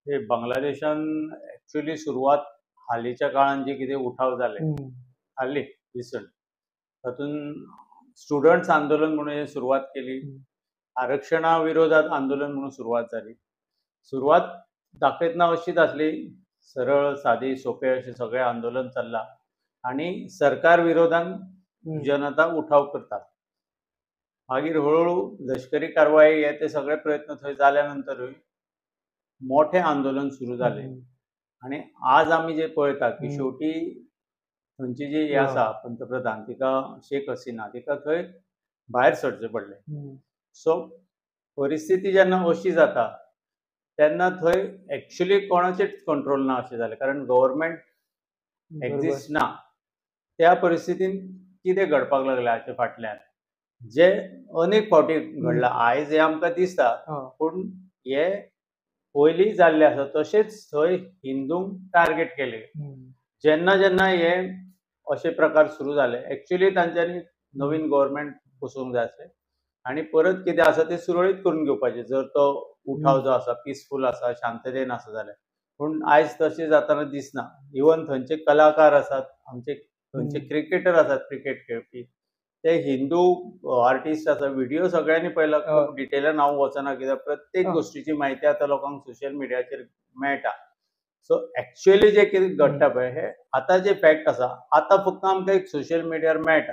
हे बांगलादेशान ऍक्च्युली सुरवात हालींच्या काळात जे कितें उठाव जाले हाली रिसंट तातूंत स्टुडंट्स आंदोलन म्हणून हे सुरवात केली. आरक्षणा विरोधात आंदोलन म्हणून सुरवात झाली. सुरवात दाखयतना अशीच आसली, सरळ सादी सोपे अशें सगळें आंदोलन चल्लां आनी सरकार विरोधान जनता उठाव करतात. मागीर हळूहळू लश्करी कारवाई हे ते सगळे प्रयत्न थंय जाल्या नंतरूय मोठे आंदोलन सुरू जाले आणि आज आम्ही जे पळयता की शेवटी थंयची जी हे आसा पंतप्रधान तिका शेख हसीना तिका थंय भायर सरचें पडलें. सो परिस्थिती जेन्ना अशी जाता तेन्ना थंय ऍक्च्युली कोणाचेच कंट्रोल ना अशें जालें, कारण गव्हर्नमेंट एक्झिस्ट ना. त्या परिस्थितीन कितें घडपाक लागलें हाचे फाटल्यान जे अनेक फावटी घडलां. आयज हे आमकां दिसता पूण हे पयलीं जाल्लें आसा. तशेंच थंय हिंदूंक टार्गेट केलें. जेन्ना जेन्ना हे अशे प्रकार सुरू जाले ऍक्च्युली तांच्यांनी नवीन गव्हर्नमेंट बसोवंक जाय आसलें आनी परत कितें आसा तें सुरळीत करून घेवपाचें जर तो उठाव जो आसा पीसफूल आसा, शांततेन आसा जाल्यार. पूण आयज तशें जाताना दिसना. इवन थंयचे कलाकार आसात, आमचे थंयचे क्रिकेटर आसात, क्रिकेट खेळपी ते हिंदू आर्टिस्ट आसा. व्हिडिओ सगळ्यांनी पळयला, खूब डिटेलान हांव वचना कित्याक प्रत्येक गोष्टीची म्हायती आतां लोकांक सोशल मिडियाचेर मेळटा. सो ऍक्च्युअली जे कितें घडटा पळय हे आतां जे फॅक्ट आसा आतां फक्त आमकां एक सोशल मिडियार मेळटा.